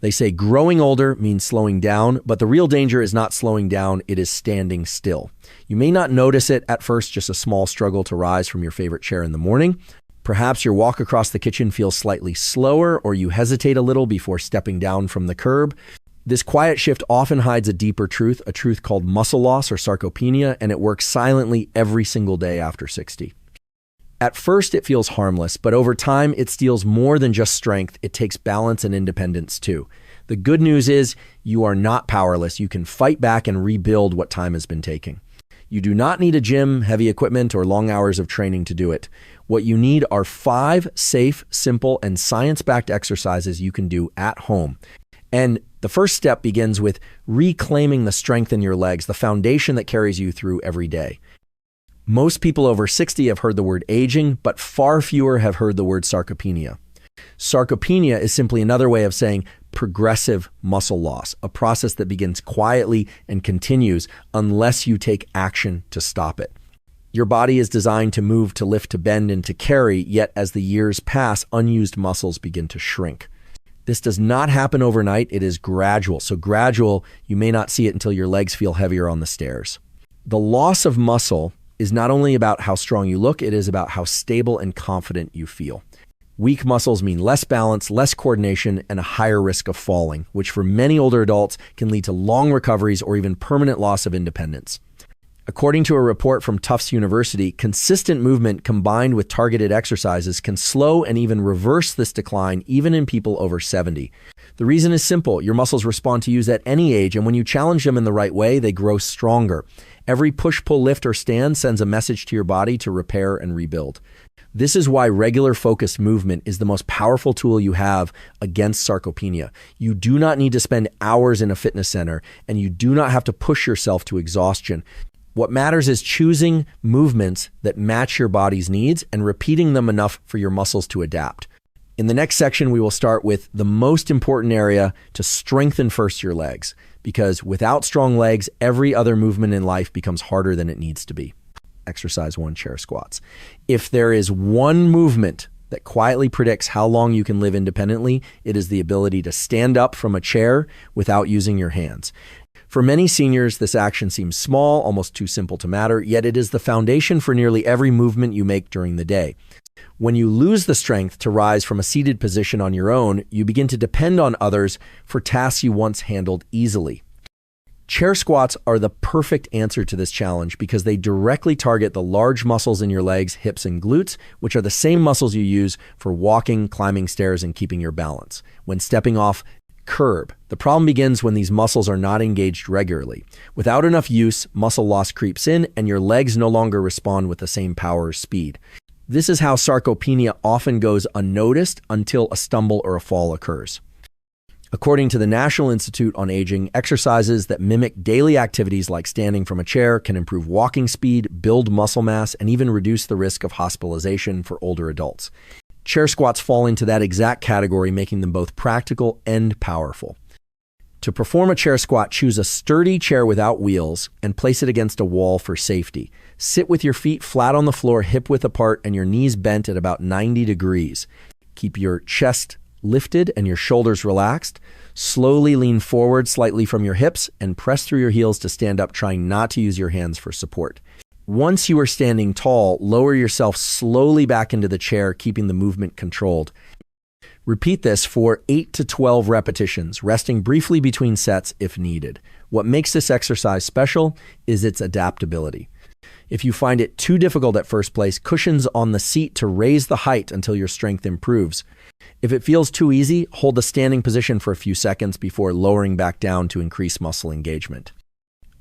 They say growing older means slowing down, but the real danger is not slowing down, it is standing still. You may not notice it at first, just a small struggle to rise from your favorite chair in the morning. Perhaps your walk across the kitchen feels slightly slower, or you hesitate a little before stepping down from the curb. This quiet shift often hides a deeper truth, a truth called muscle loss or sarcopenia, and it works silently every single day after 60. At first, it feels harmless, but over time, it steals more than just strength. It takes balance and independence too. The good news is you are not powerless. You can fight back and rebuild what time has been taking. You do not need a gym, heavy equipment, or long hours of training to do it. What you need are 5 safe, simple, and science-backed exercises you can do at home. And the first step begins with reclaiming the strength in your legs, the foundation that carries you through every day. Most people over 60 have heard the word aging, but far fewer have heard the word sarcopenia. Sarcopenia is simply another way of saying progressive muscle loss, a process that begins quietly and continues unless you take action to stop it. Your body is designed to move, to lift, to bend, and to carry, yet as the years pass, unused muscles begin to shrink. This does not happen overnight, it is gradual. So gradual, you may not see it until your legs feel heavier on the stairs. The loss of muscle is not only about how strong you look, it is about how stable and confident you feel. Weak muscles mean less balance, less coordination, and a higher risk of falling, which for many older adults can lead to long recoveries or even permanent loss of independence. According to a report from Tufts University, consistent movement combined with targeted exercises can slow and even reverse this decline even in people over 70. The reason is simple. Your muscles respond to use at any age, and when you challenge them in the right way, they grow stronger. Every push, pull, lift, or stand sends a message to your body to repair and rebuild. This is why regular focused movement is the most powerful tool you have against sarcopenia. You do not need to spend hours in a fitness center, and you do not have to push yourself to exhaustion. What matters is choosing movements that match your body's needs and repeating them enough for your muscles to adapt. In the next section, we will start with the most important area to strengthen first your legs, because without strong legs, every other movement in life becomes harder than it needs to be. Exercise 1, chair squats. If there is one movement that quietly predicts how long you can live independently, it is the ability to stand up from a chair without using your hands. For many seniors, this action seems small, almost too simple to matter, yet it is the foundation for nearly every movement you make during the day. When you lose the strength to rise from a seated position on your own, you begin to depend on others for tasks you once handled easily. Chair squats are the perfect answer to this challenge because they directly target the large muscles in your legs, hips, and glutes, which are the same muscles you use for walking, climbing stairs, and keeping your balance. When stepping off curb, the problem begins when these muscles are not engaged regularly. Without enough use, muscle loss creeps in, and your legs no longer respond with the same power or speed. This is how sarcopenia often goes unnoticed until a stumble or a fall occurs. According to the National Institute on Aging, exercises that mimic daily activities like standing from a chair can improve walking speed, build muscle mass, and even reduce the risk of hospitalization for older adults. Chair squats fall into that exact category, making them both practical and powerful. To perform a chair squat, choose a sturdy chair without wheels and place it against a wall for safety. Sit with your feet flat on the floor, hip width apart, and your knees bent at about 90 degrees. Keep your chest lifted and your shoulders relaxed. Slowly lean forward slightly from your hips and press through your heels to stand up, trying not to use your hands for support. Once you are standing tall, lower yourself slowly back into the chair, keeping the movement controlled. Repeat this for 8 to 12 repetitions, resting briefly between sets if needed. What makes this exercise special is its adaptability. If you find it too difficult at first, place cushions on the seat to raise the height until your strength improves. If it feels too easy, hold the standing position for a few seconds before lowering back down to increase muscle engagement.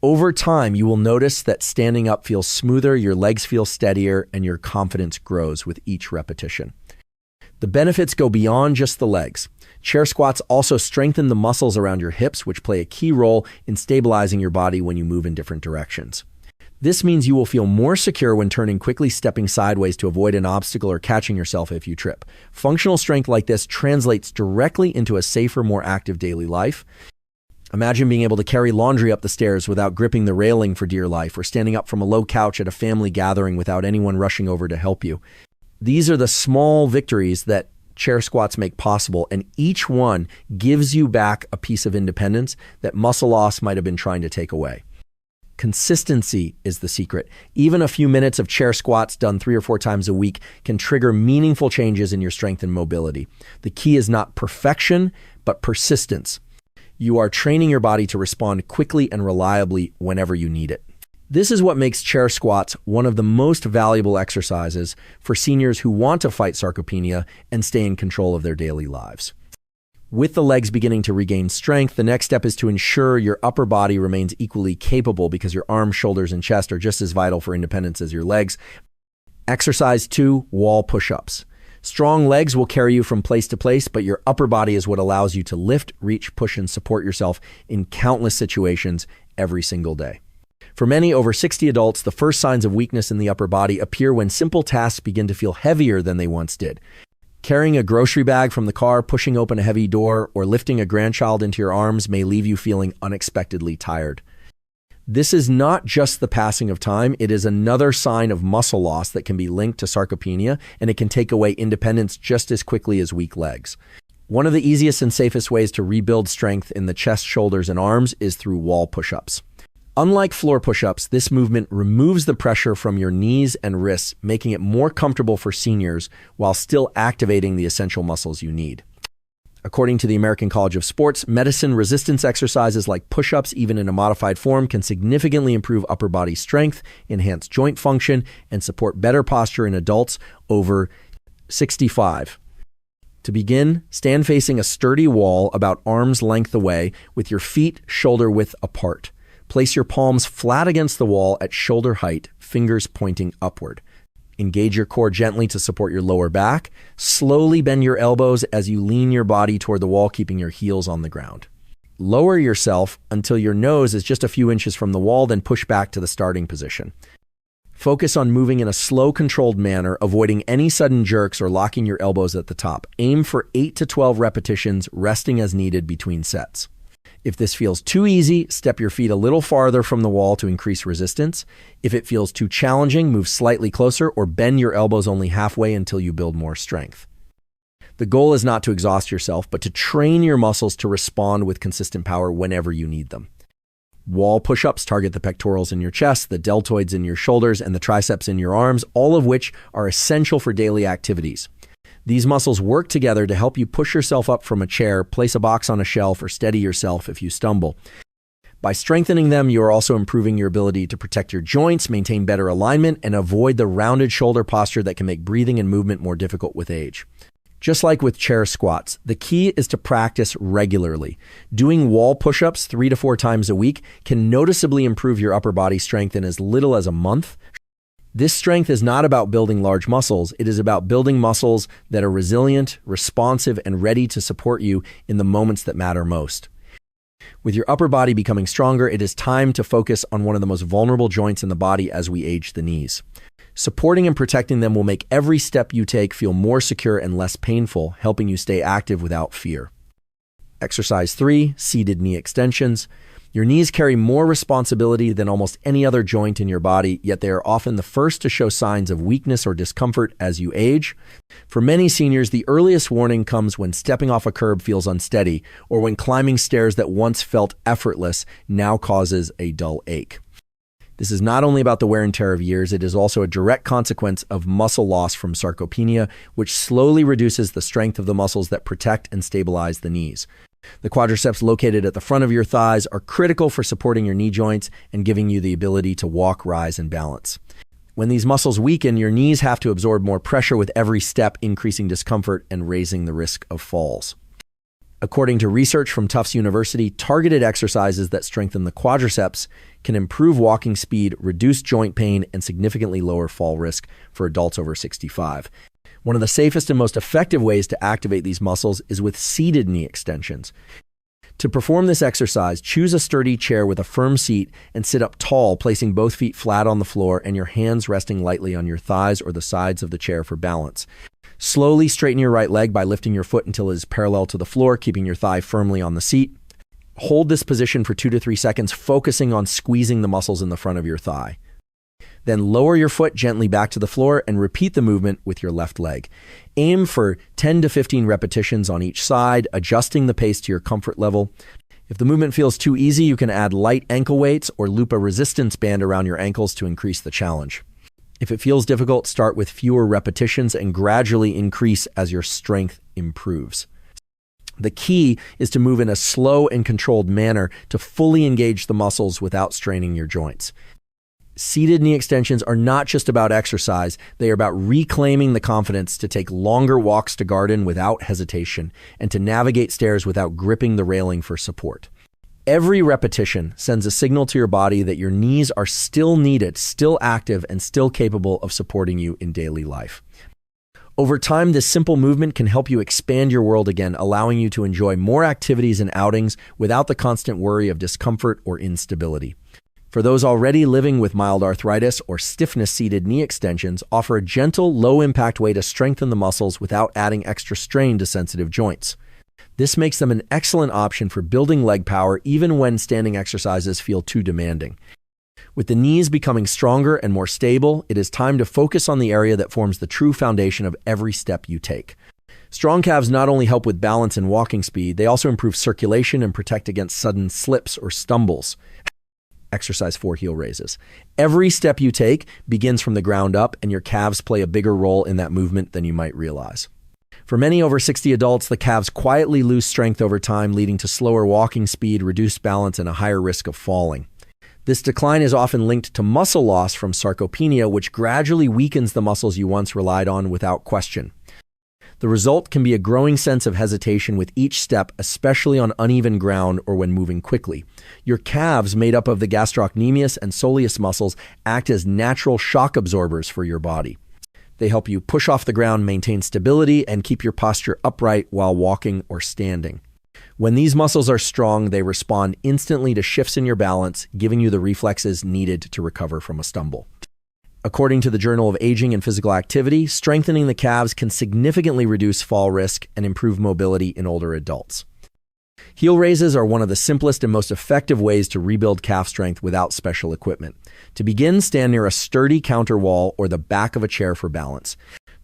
Over time, you will notice that standing up feels smoother, your legs feel steadier, and your confidence grows with each repetition. The benefits go beyond just the legs. Chair squats also strengthen the muscles around your hips, which play a key role in stabilizing your body when you move in different directions. This means you will feel more secure when turning quickly, stepping sideways to avoid an obstacle, or catching yourself if you trip. Functional strength like this translates directly into a safer, more active daily life. Imagine being able to carry laundry up the stairs without gripping the railing for dear life, or standing up from a low couch at a family gathering without anyone rushing over to help you. These are the small victories that chair squats make possible, and each one gives you back a piece of independence that muscle loss might have been trying to take away. Consistency is the secret. Even a few minutes of chair squats done 3 or 4 times a week can trigger meaningful changes in your strength and mobility. The key is not perfection, but persistence. You are training your body to respond quickly and reliably whenever you need it. This is what makes chair squats one of the most valuable exercises for seniors who want to fight sarcopenia and stay in control of their daily lives. With the legs beginning to regain strength, the next step is to ensure your upper body remains equally capable, because your arms, shoulders, and chest are just as vital for independence as your legs. Exercise 2, wall push-ups. Strong legs will carry you from place to place, but your upper body is what allows you to lift, reach, push, and support yourself in countless situations every single day. For many over 60 adults, the first signs of weakness in the upper body appear when simple tasks begin to feel heavier than they once did. Carrying a grocery bag from the car, pushing open a heavy door, or lifting a grandchild into your arms may leave you feeling unexpectedly tired. This is not just the passing of time, it is another sign of muscle loss that can be linked to sarcopenia, and it can take away independence just as quickly as weak legs. One of the easiest and safest ways to rebuild strength in the chest, shoulders, and arms is through wall push-ups. Unlike floor push-ups, this movement removes the pressure from your knees and wrists, making it more comfortable for seniors while still activating the essential muscles you need. According to the American College of Sports Medicine, resistance exercises like push-ups, even in a modified form, can significantly improve upper body strength, enhance joint function, and support better posture in adults over 65. To begin, stand facing a sturdy wall about arm's length away with your feet shoulder width apart. Place your palms flat against the wall at shoulder height, fingers pointing upward. Engage your core gently to support your lower back. Slowly bend your elbows as you lean your body toward the wall, keeping your heels on the ground. Lower yourself until your nose is just a few inches from the wall, then push back to the starting position. Focus on moving in a slow, controlled manner, avoiding any sudden jerks or locking your elbows at the top. Aim for 8 to 12 repetitions, resting as needed between sets. If this feels too easy, step your feet a little farther from the wall to increase resistance. If it feels too challenging, move slightly closer or bend your elbows only halfway until you build more strength. The goal is not to exhaust yourself, but to train your muscles to respond with consistent power whenever you need them. Wall push-ups target the pectorals in your chest, the deltoids in your shoulders, and the triceps in your arms, all of which are essential for daily activities. These muscles work together to help you push yourself up from a chair, place a box on a shelf, or steady yourself if you stumble. By strengthening them, you are also improving your ability to protect your joints, maintain better alignment, and avoid the rounded shoulder posture that can make breathing and movement more difficult with age. Just like with chair squats, the key is to practice regularly. Doing wall push-ups 3 to 4 times a week can noticeably improve your upper body strength in as little as a month. This strength is not about building large muscles. It is about building muscles that are resilient, responsive, and ready to support you in the moments that matter most. With your upper body becoming stronger, it is time to focus on one of the most vulnerable joints in the body as we age, the knees. Supporting and protecting them will make every step you take feel more secure and less painful, helping you stay active without fear. Exercise 3, seated knee extensions. Your knees carry more responsibility than almost any other joint in your body, yet they are often the first to show signs of weakness or discomfort as you age. For many seniors, the earliest warning comes when stepping off a curb feels unsteady, or when climbing stairs that once felt effortless now causes a dull ache. This is not only about the wear and tear of years, it is also a direct consequence of muscle loss from sarcopenia, which slowly reduces the strength of the muscles that protect and stabilize the knees. The quadriceps located at the front of your thighs are critical for supporting your knee joints and giving you the ability to walk, rise, and balance. When these muscles weaken, your knees have to absorb more pressure with every step, increasing discomfort and raising the risk of falls. According to research from Tufts University, targeted exercises that strengthen the quadriceps can improve walking speed, reduce joint pain, and significantly lower fall risk for adults over 65. One of the safest and most effective ways to activate these muscles is with seated knee extensions. To perform this exercise, choose a sturdy chair with a firm seat and sit up tall, placing both feet flat on the floor and your hands resting lightly on your thighs or the sides of the chair for balance. Slowly straighten your right leg by lifting your foot until it is parallel to the floor, keeping your thigh firmly on the seat. Hold this position for 2 to 3 seconds, focusing on squeezing the muscles in the front of your thigh. Then lower your foot gently back to the floor and repeat the movement with your left leg. Aim for 10 to 15 repetitions on each side, adjusting the pace to your comfort level. If the movement feels too easy, you can add light ankle weights or loop a resistance band around your ankles to increase the challenge. If it feels difficult, start with fewer repetitions and gradually increase as your strength improves. The key is to move in a slow and controlled manner to fully engage the muscles without straining your joints. Seated knee extensions are not just about exercise, they are about reclaiming the confidence to take longer walks to garden without hesitation and to navigate stairs without gripping the railing for support. Every repetition sends a signal to your body that your knees are still needed, still active, and still capable of supporting you in daily life. Over time, this simple movement can help you expand your world again, allowing you to enjoy more activities and outings without the constant worry of discomfort or instability. For those already living with mild arthritis or stiffness, seated knee extensions offer a gentle, low-impact way to strengthen the muscles without adding extra strain to sensitive joints. This makes them an excellent option for building leg power even when standing exercises feel too demanding. With the knees becoming stronger and more stable, it is time to focus on the area that forms the true foundation of every step you take. Strong calves not only help with balance and walking speed, they also improve circulation and protect against sudden slips or stumbles. Exercise 4 heel raises. Every step you take begins from the ground up, and your calves play a bigger role in that movement than you might realize. For many over 60 adults, the calves quietly lose strength over time, leading to slower walking speed, reduced balance, and a higher risk of falling. This decline is often linked to muscle loss from sarcopenia, which gradually weakens the muscles you once relied on without question. The result can be a growing sense of hesitation with each step, especially on uneven ground or when moving quickly. Your calves, made up of the gastrocnemius and soleus muscles, act as natural shock absorbers for your body. They help you push off the ground, maintain stability, and keep your posture upright while walking or standing. When these muscles are strong, they respond instantly to shifts in your balance, giving you the reflexes needed to recover from a stumble. According to the Journal of Aging and Physical Activity, strengthening the calves can significantly reduce fall risk and improve mobility in older adults. Heel raises are one of the simplest and most effective ways to rebuild calf strength without special equipment. To begin, stand near a sturdy counter wall or the back of a chair for balance.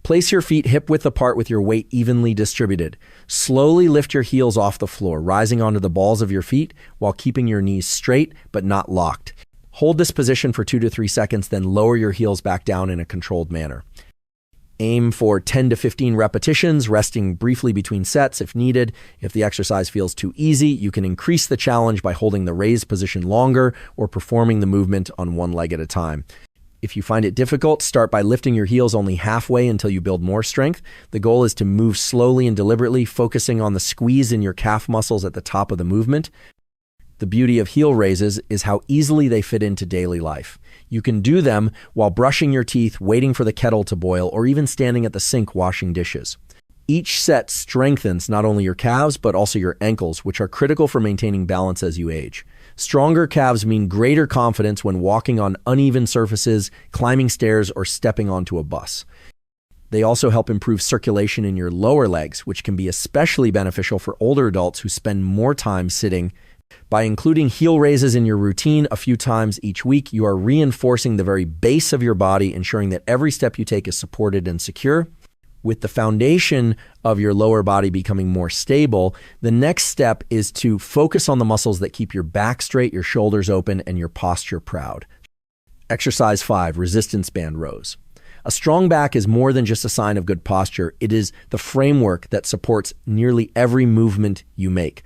Place your feet hip-width apart with your weight evenly distributed. Slowly lift your heels off the floor, rising onto the balls of your feet while keeping your knees straight but not locked. Hold this position for 2 to 3 seconds, then lower your heels back down in a controlled manner. Aim for 10 to 15 repetitions, resting briefly between sets if needed. If the exercise feels too easy, you can increase the challenge by holding the raised position longer or performing the movement on one leg at a time. If you find it difficult, start by lifting your heels only halfway until you build more strength. The goal is to move slowly and deliberately, focusing on the squeeze in your calf muscles at the top of the movement. The beauty of heel raises is how easily they fit into daily life. You can do them while brushing your teeth, waiting for the kettle to boil, or even standing at the sink washing dishes. Each set strengthens not only your calves, but also your ankles, which are critical for maintaining balance as you age. Stronger calves mean greater confidence when walking on uneven surfaces, climbing stairs, or stepping onto a bus. They also help improve circulation in your lower legs, which can be especially beneficial for older adults who spend more time sitting. By including heel raises in your routine a few times each week, you are reinforcing the very base of your body, ensuring that every step you take is supported and secure. With the foundation of your lower body becoming more stable, the next step is to focus on the muscles that keep your back straight, your shoulders open, and your posture proud. Exercise 5, resistance band rows. A strong back is more than just a sign of good posture. It is the framework that supports nearly every movement you make.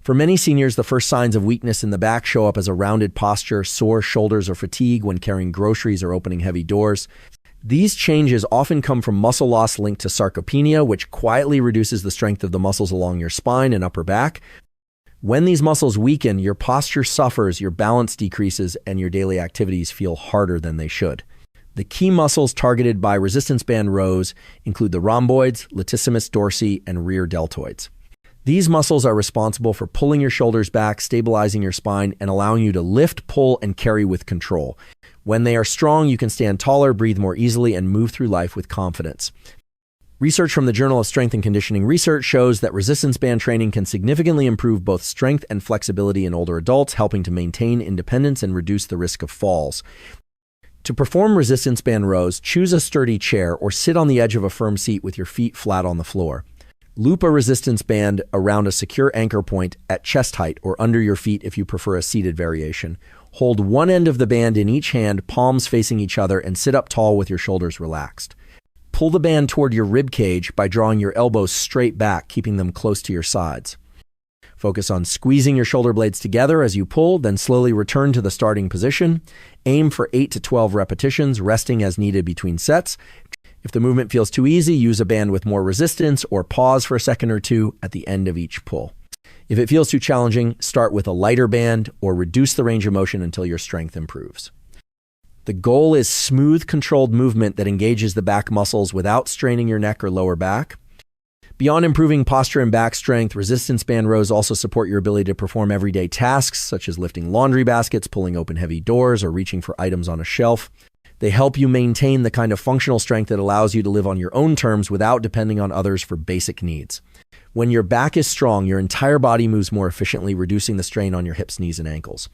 For many seniors, the first signs of weakness in the back show up as a rounded posture, sore shoulders, or fatigue when carrying groceries or opening heavy doors. These changes often come from muscle loss linked to sarcopenia, which quietly reduces the strength of the muscles along your spine and upper back. When these muscles weaken, your posture suffers, your balance decreases, and your daily activities feel harder than they should. The key muscles targeted by resistance band rows include the rhomboids, latissimus dorsi, and rear deltoids. These muscles are responsible for pulling your shoulders back, stabilizing your spine, and allowing you to lift, pull, and carry with control. When they are strong, you can stand taller, breathe more easily, and move through life with confidence. Research from the Journal of Strength and Conditioning Research shows that resistance band training can significantly improve both strength and flexibility in older adults, helping to maintain independence and reduce the risk of falls. To perform resistance band rows, choose a sturdy chair or sit on the edge of a firm seat with your feet flat on the floor. Loop a resistance band around a secure anchor point at chest height or under your feet if you prefer a seated variation. Hold one end of the band in each hand, palms facing each other, and sit up tall with your shoulders relaxed. Pull the band toward your rib cage by drawing your elbows straight back, keeping them close to your sides. Focus on squeezing your shoulder blades together as you pull, then slowly return to the starting position. Aim for 8 to 12 repetitions, resting as needed between sets. If the movement feels too easy, use a band with more resistance or pause for a second or two at the end of each pull. If it feels too challenging, start with a lighter band or reduce the range of motion until your strength improves. The goal is smooth, controlled movement that engages the back muscles without straining your neck or lower back. Beyond improving posture and back strength, resistance band rows also support your ability to perform everyday tasks such as lifting laundry baskets, pulling open heavy doors, or reaching for items on a shelf. They help you maintain the kind of functional strength that allows you to live on your own terms without depending on others for basic needs. When your back is strong, your entire body moves more efficiently, reducing the strain on your hips, knees, and ankles.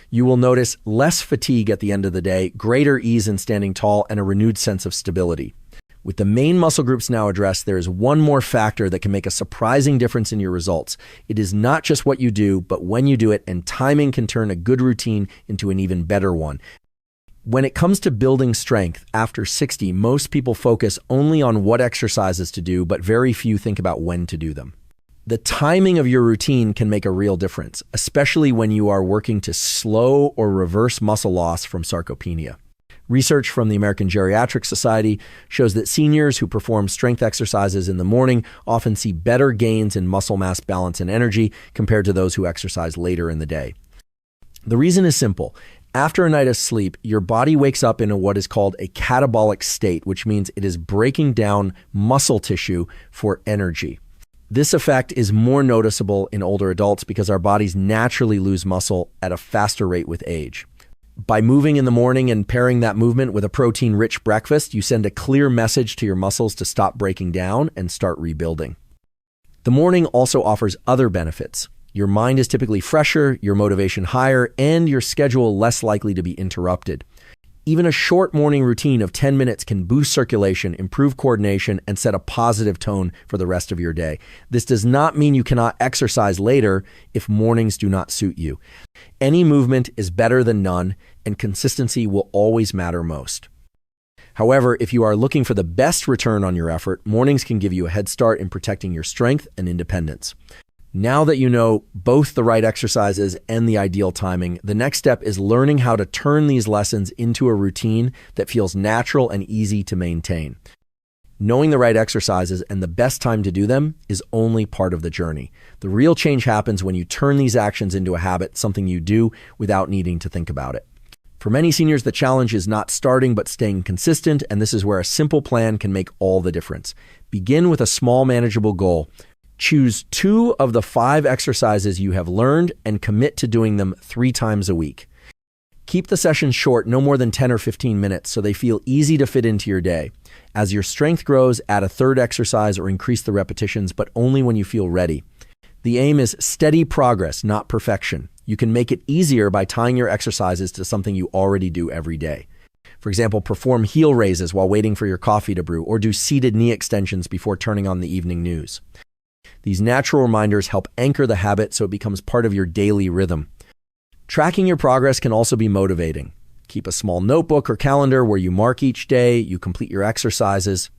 You will notice less fatigue at the end of the day, greater ease in standing tall, and a renewed sense of stability. With the main muscle groups now addressed, there is one more factor that can make a surprising difference in your results. It is not just what you do, but when you do it, and timing can turn a good routine into an even better one. When it comes to building strength, after 60, most people focus only on what exercises to do, but very few think about when to do them. The timing of your routine can make a real difference, especially when you are working to slow or reverse muscle loss from sarcopenia. Research from the American Geriatric Society shows that seniors who perform strength exercises in the morning often see better gains in muscle mass balance and energy compared to those who exercise later in the day. The reason is simple. After a night of sleep, your body wakes up in what is called a catabolic state, which means it is breaking down muscle tissue for energy. This effect is more noticeable in older adults because our bodies naturally lose muscle at a faster rate with age. By moving in the morning and pairing that movement with a protein-rich breakfast, you send a clear message to your muscles to stop breaking down and start rebuilding. The morning also offers other benefits. Your mind is typically fresher, your motivation higher, and your schedule less likely to be interrupted. Even a short morning routine of 10 minutes can boost circulation, improve coordination, and set a positive tone for the rest of your day. This does not mean you cannot exercise later if mornings do not suit you. Any movement is better than none, and consistency will always matter most. However, if you are looking for the best return on your effort, mornings can give you a head start in protecting your strength and independence. Now that you know both the right exercises and the ideal timing, the next step is learning how to turn these lessons into a routine that feels natural and easy to maintain. Knowing the right exercises and the best time to do them is only part of the journey. The real change happens when you turn these actions into a habit, something you do without needing to think about it. For many seniors, the challenge is not starting but staying consistent, and this is where a simple plan can make all the difference. Begin with a small, manageable goal. Choose 2 of the 5 exercises you have learned and commit to doing them 3 times a week. Keep the sessions short, no more than 10 or 15 minutes, so they feel easy to fit into your day. As your strength grows, add a 3rd exercise or increase the repetitions, but only when you feel ready. The aim is steady progress, not perfection. You can make it easier by tying your exercises to something you already do every day. For example, perform heel raises while waiting for your coffee to brew, or do seated knee extensions before turning on the evening news. These natural reminders help anchor the habit so it becomes part of your daily rhythm. Tracking your progress can also be motivating. Keep a small notebook or calendar where you mark each day you complete your exercises.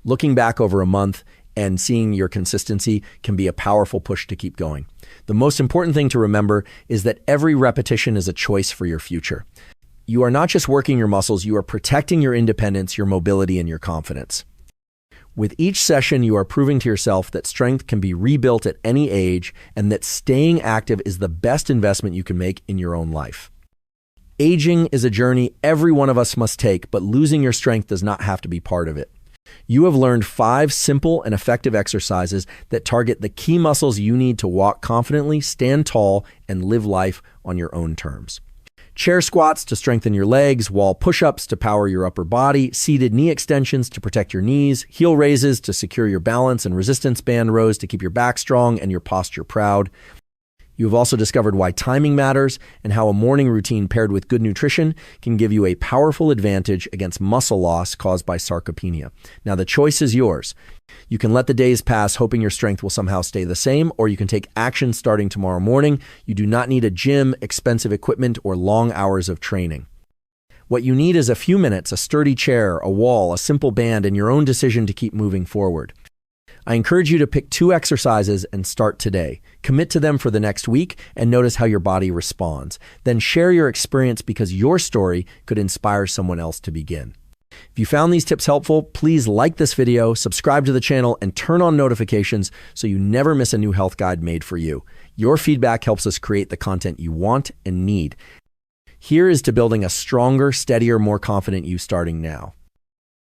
Looking back over a month and seeing your consistency can be a powerful push to keep going. The most important thing to remember is that every repetition is a choice for your future. You are not just working your muscles, you are protecting your independence, your mobility, and your confidence. With each session, you are proving to yourself that strength can be rebuilt at any age and that staying active is the best investment you can make in your own life. Aging is a journey every one of us must take, but losing your strength does not have to be part of it. You have learned 5 simple and effective exercises that target the key muscles you need to walk confidently, stand tall, and live life on your own terms. Chair squats to strengthen your legs, wall push-ups to power your upper body, seated knee extensions to protect your knees, heel raises to secure your balance, and resistance band rows to keep your back strong and your posture proud. You have also discovered why timing matters and how a morning routine paired with good nutrition can give you a powerful advantage against muscle loss caused by sarcopenia. Now, the choice is yours. You can let the days pass hoping your strength will somehow stay the same, or you can take action starting tomorrow morning. You do not need a gym, expensive equipment, or long hours of training. What you need is a few minutes, a sturdy chair, a wall, a simple band, and your own decision to keep moving forward. I encourage you to pick 2 exercises and start today. Commit to them for the next week and notice how your body responds. Then share your experience because your story could inspire someone else to begin. If you found these tips helpful, please like this video, subscribe to the channel, and turn on notifications so you never miss a new health guide made for you. Your feedback helps us create the content you want and need. Here is to building a stronger, steadier, more confident you starting now.